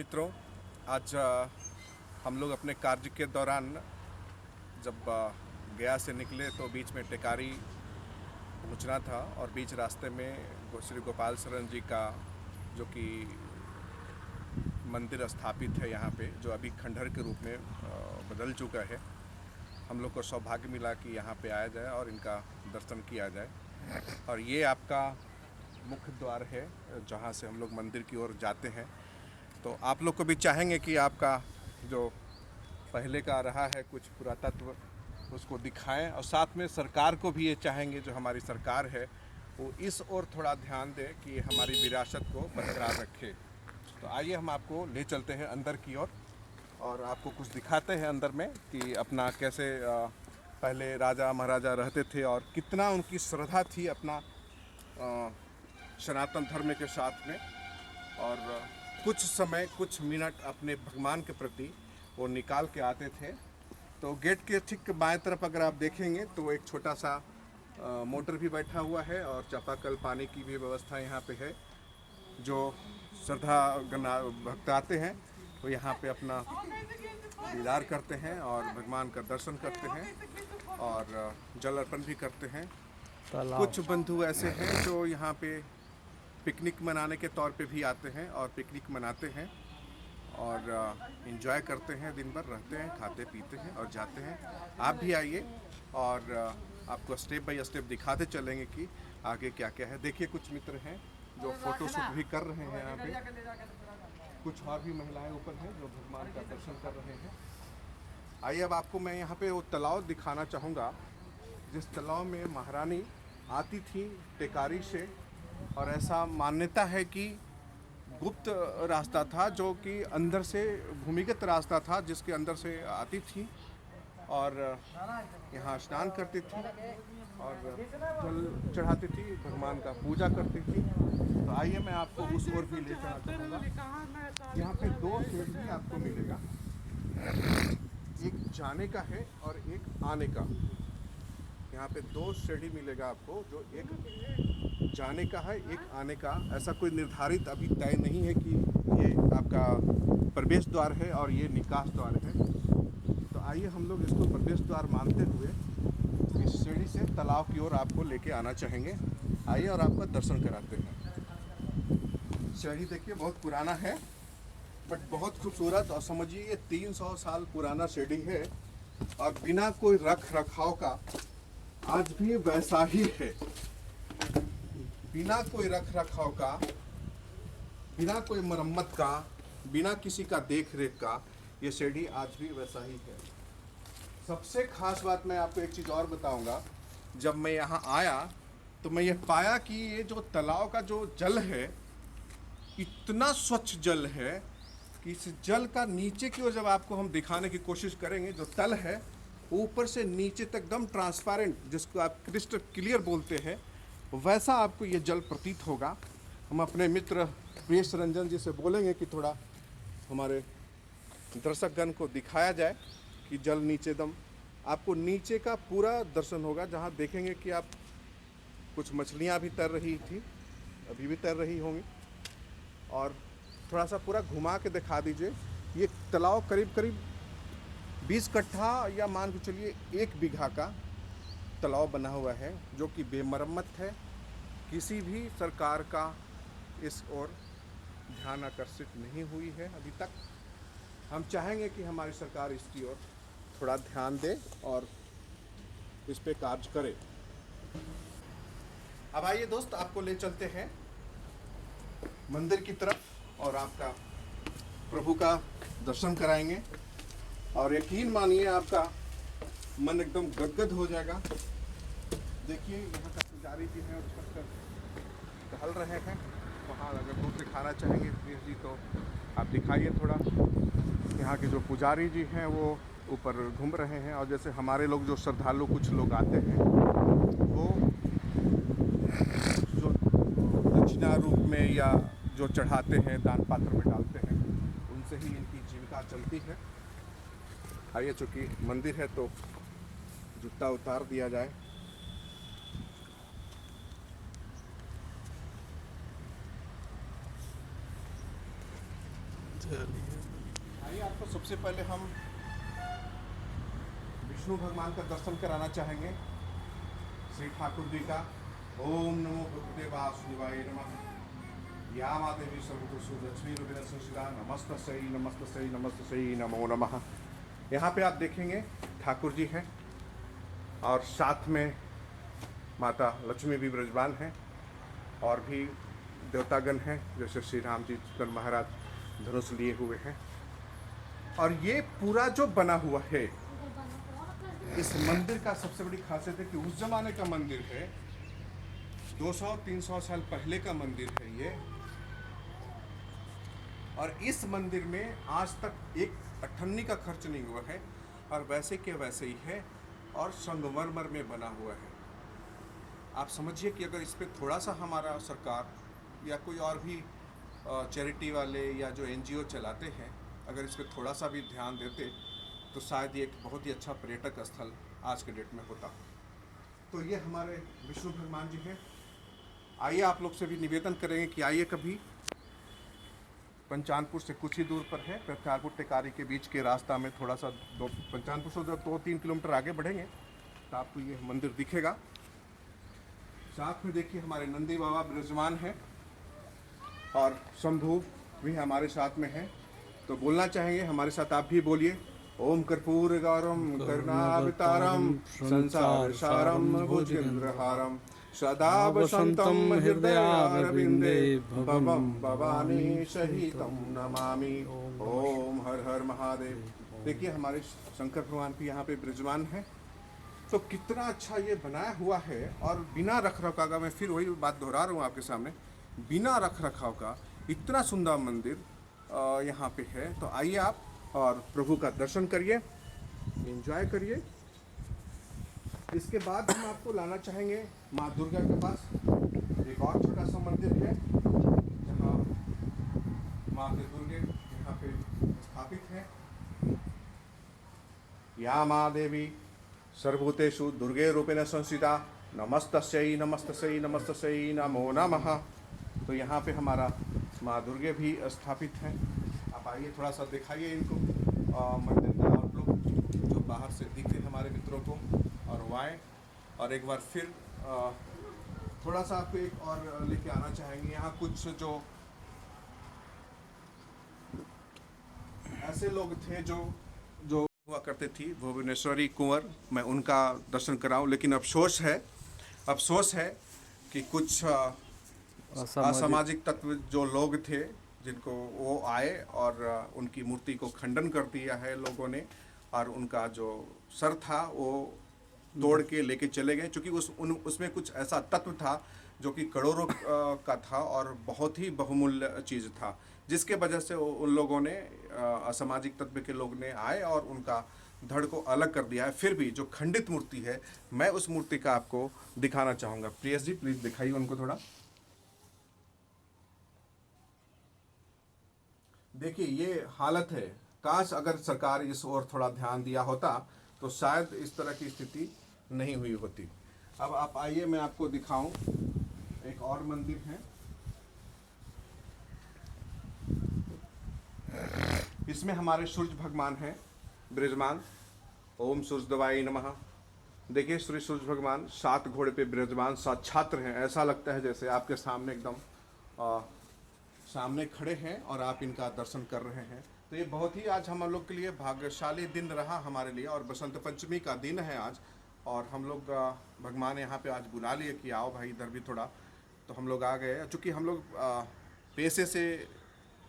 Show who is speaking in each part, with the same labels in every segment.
Speaker 1: मित्रों, आज हम लोग अपने कार्य के दौरान जब गया से निकले तो बीच में टेकारी पहुंचना था और बीच रास्ते में श्री गोपाल शरण जी का जो कि मंदिर स्थापित है यहाँ पे, जो अभी खंडहर के रूप में बदल चुका है। हम लोग को सौभाग्य मिला कि यहाँ पे आया जाए और इनका दर्शन किया जाए। और ये आपका मुख्य द्वार है जहाँ से हम लोग मंदिर की ओर जाते हैं। तो आप लोग को भी चाहेंगे कि आपका जो पहले का रहा है कुछ पुरातत्व उसको दिखाएं, और साथ में सरकार को भी ये चाहेंगे, जो हमारी सरकार है वो इस ओर थोड़ा ध्यान दे कि हमारी विरासत को बरकरार रखे। तो आइए हम आपको ले चलते हैं अंदर की ओर और आपको कुछ दिखाते हैं अंदर में कि अपना कैसे पहले राजा महाराजा रहते थे और कितना उनकी श्रद्धा थी अपना सनातन धर्म के साथ में, और कुछ समय कुछ मिनट अपने भगवान के प्रति वो निकाल के आते थे। तो गेट के ठीक बाएं तरफ अगर आप देखेंगे तो एक छोटा सा मोटर भी बैठा हुआ है और चापाकल पानी की भी व्यवस्था यहाँ पे है। जो श्रद्धा भक्त आते हैं वो यहाँ पे अपना दीदार करते हैं और भगवान का दर्शन करते हैं और जल अर्पण भी करते हैं। कुछ बंधु ऐसे हैं जो यहाँ पे पिकनिक मनाने के तौर पे भी आते हैं और पिकनिक मनाते हैं और एंजॉय करते हैं, दिन भर रहते हैं, खाते पीते हैं और जाते हैं। आप भी आइए और आपको स्टेप बाय स्टेप दिखाते चलेंगे कि आगे क्या क्या है। देखिए कुछ मित्र हैं जो फोटोशूट भी कर रहे हैं यहाँ पे। कुछ और भी महिलाएं ऊपर हैं जो भगवान का दर्शन कर रहे हैं। आइए अब आपको मैं यहाँ पे वो तालाब दिखाना चाहूँगा जिस तालाब में महारानी आती थी टेकारी से, और ऐसा मान्यता है कि गुप्त रास्ता था जो कि अंदर से भूमिगत रास्ता था जिसके अंदर से आती थी और यहाँ स्नान करती थी और जल चढ़ाती थी, भगवान का पूजा करती थी। तो आइए मैं आपको उस ओर भी ले जाना चाहूँगा। यहाँ पे दो सीढ़ी आपको मिलेगा, एक जाने का है और एक आने का। यहाँ पे दो सीढ़ी मिलेगा आपको, जो एक जाने का है एक आने का। ऐसा कोई निर्धारित अभी तय नहीं है कि ये आपका प्रवेश द्वार है और ये निकास द्वार है। तो आइए हम लोग इसको प्रवेश द्वार मानते हुए इस सीढ़ी से तालाब की ओर आपको लेके आना चाहेंगे। आइए और आपका दर्शन कराते हैं। सीढ़ी देखिए बहुत पुराना है बट बहुत खूबसूरत, और समझिए ये 300 साल पुराना सीढ़ी है और बिना कोई रख रखाव का आज भी वैसा ही है। बिना कोई रख रखाव का, बिना कोई मरम्मत का, बिना किसी का देख रेख का ये सीढ़ी आज भी वैसा ही है। सबसे खास बात मैं आपको एक चीज़ और बताऊंगा। जब मैं यहाँ आया तो मैं ये पाया कि ये जो तालाब का जो जल है इतना स्वच्छ जल है कि इस जल का नीचे की ओर जब आपको हम दिखाने की कोशिश करेंगे, जो तल है ऊपर से नीचे तक एकदम ट्रांसपेरेंट, जिसको आप क्रिस्टल क्लियर बोलते हैं, वैसा आपको ये जल प्रतीत होगा। हम अपने मित्र प्रियेश रंजन जी से बोलेंगे कि थोड़ा हमारे दर्शकगण को दिखाया जाए कि जल नीचे एकदम आपको नीचे का पूरा दर्शन होगा, जहाँ देखेंगे कि आप कुछ मछलियाँ भी तैर रही थी, अभी भी तैर रही होंगी। और थोड़ा सा पूरा घुमा के दिखा दीजिए। ये तालाब करीब करीब 20 कट्ठा या मान के चलिए 1 बीघा का तालाब बना हुआ है, जो कि बेमरम्मत है। किसी भी सरकार का इस ओर ध्यान आकर्षित नहीं हुई है अभी तक। हम चाहेंगे कि हमारी सरकार इसकी ओर थोड़ा ध्यान दे और इस पे कार्य करे। अब आइए दोस्त, आपको ले चलते हैं मंदिर की तरफ और आपका प्रभु का दर्शन कराएंगे, और यकीन मानिए आपका मन एकदम गदगद हो जाएगा। देखिए यहाँ का पुजारी जी हैं और छत पर टहल रहे हैं। वहाँ अगर वो दिखाना चाहेंगे प्लीज जी तो आप दिखाइए थोड़ा। यहाँ के जो पुजारी जी हैं वो ऊपर घूम रहे हैं, और जैसे हमारे लोग जो श्रद्धालु कुछ लोग आते हैं वो जो दक्षिणा रूप में या जो चढ़ाते हैं दान पात्र में डालते हैं, उनसे ही इनकी जीविका चलती है। आइए, चूँकि मंदिर है तो जूता उतार दिया जाए। आइए आपको सबसे पहले हम विष्णु भगवान का दर्शन कराना चाहेंगे, श्री ठाकुर जी का। ओम नमो भगवते वासुदेवाय नमः। या मादेवी सर्वभूतेषु लक्ष्मी रूपेण संस्थिता नमस्तस्यै नमस्तस्यै नमस्तस्यै नमो नमः। यहाँ पे आप देखेंगे ठाकुर जी हैं और साथ में माता लक्ष्मी भी विराजमान हैं और भी देवतागण हैं, जैसे श्री राम जी महाराज धनुष लिए हुए हैं। और ये पूरा जो बना हुआ है, इस मंदिर का सबसे बड़ी खासियत है कि उस जमाने का मंदिर है, 200-300 साल पहले का मंदिर है ये। और इस मंदिर में आज तक एक अठन्नी का खर्च नहीं हुआ है और वैसे के वैसे ही है और संगमरमर में बना हुआ है। आप समझिए कि अगर इस पर थोड़ा सा हमारा सरकार या कोई और भी चैरिटी वाले या जो NGO चलाते हैं, अगर इस पर थोड़ा सा भी ध्यान देते तो शायद ये एक बहुत ही अच्छा पर्यटक स्थल आज के डेट में होता। तो ये हमारे विष्णु भगवान जी हैं। आइए आप लोग से भी निवेदन करेंगे कि आइए कभी, पंचानपुर से कुछ ही दूर पर है, प्रत्यारपुर टेकारी के बीच के रास्ता में थोड़ा सा पंचानपुर से 2-3 किलोमीटर आगे बढ़ेंगे तो आपको ये मंदिर दिखेगा। साथ में देखिए हमारे नंदी बाबा विराजमान हैं और शंभू भी हमारे साथ में है। तो बोलना चाहेंगे हमारे साथ, आप भी बोलिए। ओम कर्पूर गौरम करुणावतारम संसार सारम भुजगेंद्रहारम सदा वसंतम हृदयारविंदे भवम भवानी सहितम नमामि। ओम हर हर महादेव। देखिए हमारे शंकर भगवान भी यहाँ पे विराजमान है। तो कितना अच्छा ये बनाया हुआ है और बिना रख रखाव का, मैं फिर वही बात दोहरा रहा हूँ आपके सामने, बिना रख रखाव का इतना सुंदर मंदिर यहाँ पे है। तो आइए आप और प्रभु का दर्शन करिए, एंजॉय करिए। इसके बाद हम आपको लाना चाहेंगे माँ दुर्गा के पास। एक और छोटा सा मंदिर है जहाँ माँ के दुर्गे यहाँ पे स्थापित है। या माँ देवी सर्वभूतेषु दुर्गे रूपेण संस्थिता नमस्तस्यै नमस्तस्यै नमस्तस्यै नमो नमः। तो यहाँ पे हमारा माँ दुर्गे भी स्थापित हैं। आप आइए थोड़ा सा दिखाइए इनको मंदिर का आउटलुक जो बाहर से दिखे हमारे मित्रों को, और वो आए। और एक बार फिर थोड़ा सा आपको एक और लेके आना चाहेंगे। यहाँ कुछ जो ऐसे लोग थे जो हुआ करते थी, भुवनेश्वरी कुंवर, मैं उनका दर्शन कराऊं, लेकिन अफसोस है कि कुछ असामाजिक तत्व जो लोग थे जिनको वो आए और उनकी मूर्ति को खंडन कर दिया है लोगों ने, और उनका जो सर था वो तोड़ के लेके चले गए, क्योंकि उसमें कुछ ऐसा तत्व था जो कि करोड़ों का था और बहुत ही बहुमूल्य चीज़ था, जिसके वजह से उन लोगों ने, असामाजिक तत्व के लोग ने आए और उनका धड़ को अलग कर दिया है। फिर भी जो खंडित मूर्ति है, मैं उस मूर्ति का आपको दिखाना चाहूँगा। प्रियस जी प्लीज़ दिखाइए उनको थोड़ा। देखिए ये हालत है। काश अगर सरकार इस ओर थोड़ा ध्यान दिया होता तो शायद इस तरह की स्थिति नहीं हुई होती। अब आप आइए, मैं आपको दिखाऊं। एक और मंदिर है, इसमें हमारे सूर्य भगवान हैं विराजमान। ओम सूर्यदेवाय नमः। देखिए श्री सूर्य भगवान 7 घोड़े पे विराजमान, 7 छात्र हैं। ऐसा लगता है जैसे आपके सामने एकदम सामने खड़े हैं और आप इनका दर्शन कर रहे हैं। तो ये बहुत ही आज हम लोग के लिए भाग्यशाली दिन रहा हमारे लिए, और बसंत पंचमी का दिन है आज, और हम लोग भगवान यहाँ पे आज बुला लिए कि आओ भाई इधर भी थोड़ा। तो हम लोग आ गए। चूँकि हम लोग पेशे से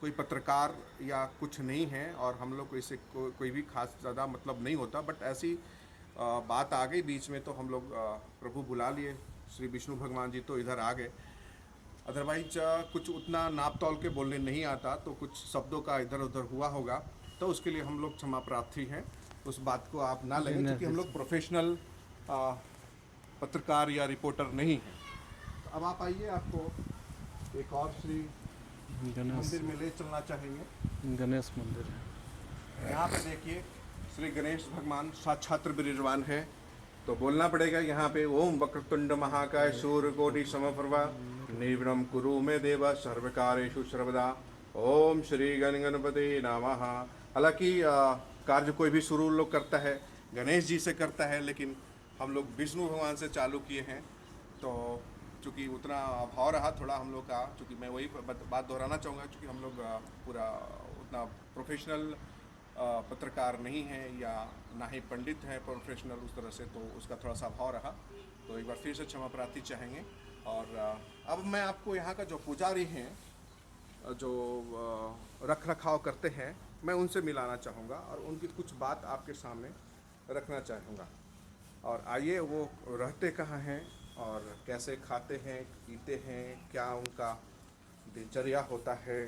Speaker 1: कोई पत्रकार या कुछ नहीं है और हम लोग को इससे कोई भी खास ज़्यादा मतलब नहीं होता, बट ऐसी बात आ गई बीच में तो हम लोग प्रभु बुला लिए श्री विष्णु भगवान जी, तो इधर आ गए। अदरवाइज कुछ उतना नाप तोल के बोलने नहीं आता, तो कुछ शब्दों का इधर उधर हुआ होगा, तो उसके लिए हम लोग क्षमा प्रार्थी हैं। उस बात को आप ना लें, क्योंकि हम लोग प्रोफेशनल पत्रकार या रिपोर्टर नहीं हैं। तो अब आप आइए, आपको एक और श्री मंदिर में ले चलना चाहेंगे।
Speaker 2: गणेश मंदिर है
Speaker 1: यहाँ पे। देखिए श्री गणेश भगवान साक्षात विराजमान है। तो बोलना पड़ेगा यहाँ पे, ओम वक्रतुंड महाकाय सूर्यकोटि समप्रभा निर्विघ्नं कुरु मे देव सर्वकार्येषु सर्वदा। ओम श्री गणपति नमः। हालांकि कार्य कोई भी शुरू लोग करता है गणेश जी से करता है, लेकिन हम लोग विष्णु भगवान से चालू किए हैं। तो चूँकि उतना अभाव रहा थोड़ा हम लोग का, चूँकि मैं वही बात दोहराना चाहूँगा, चूँकि हम लोग पूरा उतना प्रोफेशनल पत्रकार नहीं है या ना ही पंडित हैं प्रोफेशनल उस तरह से, तो उसका थोड़ा सा अभाव रहा। तो एक बार फिर से क्षमा प्रार्थी चाहेंगे। और अब मैं आपको यहाँ का जो पुजारी हैं जो रख रखाव करते हैं मैं उनसे मिलाना चाहूँगा और उनकी कुछ बात आपके सामने रखना चाहूँगा। और आइए वो रहते कहाँ हैं और कैसे खाते हैं पीते हैं, क्या उनका दिनचर्या होता है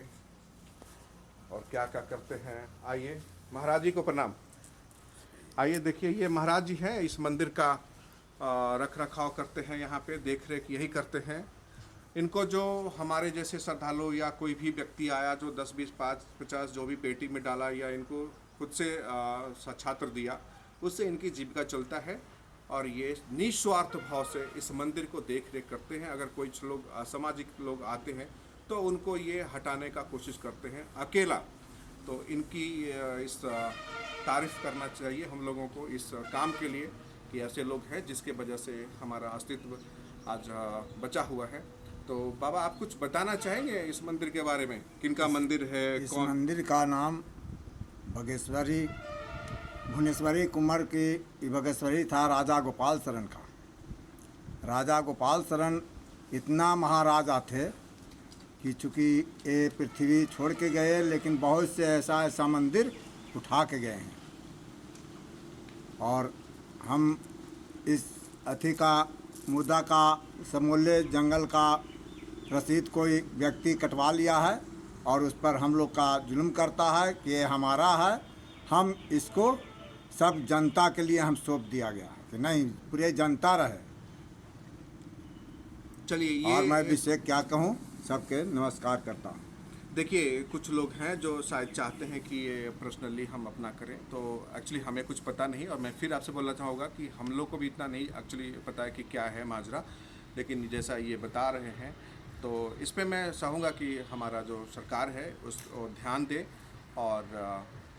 Speaker 1: और क्या क्या करते हैं। आइए महाराज जी को प्रणाम। आइए देखिए, ये महाराज जी हैं, इस मंदिर का रख रखाव करते हैं, यहाँ पे देख रेख यही करते हैं। इनको जो हमारे जैसे श्रद्धालु या कोई भी व्यक्ति आया जो 10, 20, 5, 50 जो भी पेटी में डाला या इनको खुद से छात्र दिया, उससे इनकी जीविका चलता है। और ये निस्वार्थ भाव से इस मंदिर को देख रेख करते हैं। अगर कोई लोग असामाजिक लोग आते हैं तो उनको ये हटाने का कोशिश करते हैं अकेला। तो इनकी इस तारीफ़ करना चाहिए हम लोगों को इस काम के लिए कि ऐसे लोग हैं जिसके वजह से हमारा अस्तित्व आज बचा हुआ है। तो बाबा आप कुछ बताना चाहेंगे इस मंदिर के बारे में, किनका मंदिर है?
Speaker 2: इस
Speaker 1: कौन?
Speaker 2: मंदिर का नाम भगेश्वरी भुवनेश्वरी कुंवर की भगेश्वरी था, राजा गोपाल शरण का। राजा गोपाल शरण इतना महाराजा थे कि चूँकि ये पृथ्वी छोड़ के गए, लेकिन बहुत से ऐसा मंदिर उठा के गए हैं। और हम इस अथी का मुद्दा का समूल्य जंगल का रसीद कोई व्यक्ति कटवा लिया है और उस पर हम लोग का जुल्म करता है कि ये हमारा है। हम इसको सब जनता के लिए हम सौंप दिया गया है कि नहीं, पूरे जनता रहे।
Speaker 1: चलिए ये
Speaker 2: और मैं विषय क्या कहूँ, सबके नमस्कार करता हूँ।
Speaker 1: देखिए, कुछ लोग हैं जो शायद चाहते हैं कि ये पर्सनली हम अपना करें, तो एक्चुअली हमें कुछ पता नहीं। और मैं फिर आपसे बोलना चाहूँगा कि हम लोग को भी इतना नहीं एक्चुअली पता है कि क्या है माजरा, लेकिन जैसा ये बता रहे हैं तो इस पे मैं चाहूँगा कि हमारा जो सरकार है उसको ध्यान दे और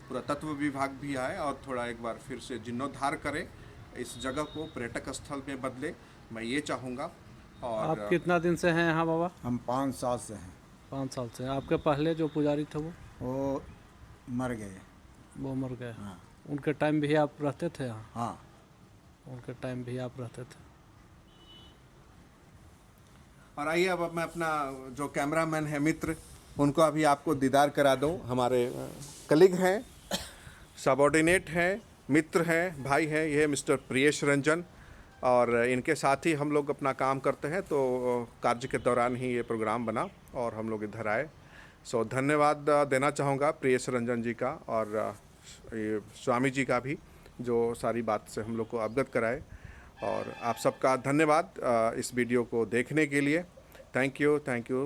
Speaker 1: पुरातत्व विभाग भी आए और थोड़ा एक बार फिर से जीर्णोद्धार करे, इस जगह को पर्यटक स्थल में बदले, मैं ये चाहूँगा। और
Speaker 3: आप कितना दिन से हैं यहाँ बाबा?
Speaker 2: हम 5 साल से हैं।
Speaker 3: 5 साल से। आपके पहले जो पुजारी थे
Speaker 2: वो मर गए।
Speaker 3: वो मर गए?
Speaker 2: हाँ।
Speaker 3: उनके टाइम भी आप रहते थे यहाँ?
Speaker 2: हाँ,
Speaker 3: उनके टाइम भी आप रहते थे।
Speaker 1: और आइए अब मैं अपना जो कैमरामैन है मित्र, उनको अभी आपको दीदार करा दूं। हमारे कलीग हैं, सबॉर्डिनेट हैं, मित्र हैं, भाई हैं, ये मिस्टर प्रियेश रंजन। और इनके साथ ही हम लोग अपना काम करते हैं। तो कार्य के दौरान ही ये प्रोग्राम बना और हम लोग इधर आए। सो धन्यवाद देना चाहूँगा प्रियेश रंजन जी का और ये स्वामी जी का भी, जो सारी बात से हम लोग को अवगत कराए। और आप सबका धन्यवाद इस वीडियो को देखने के लिए। Thank you, thank you.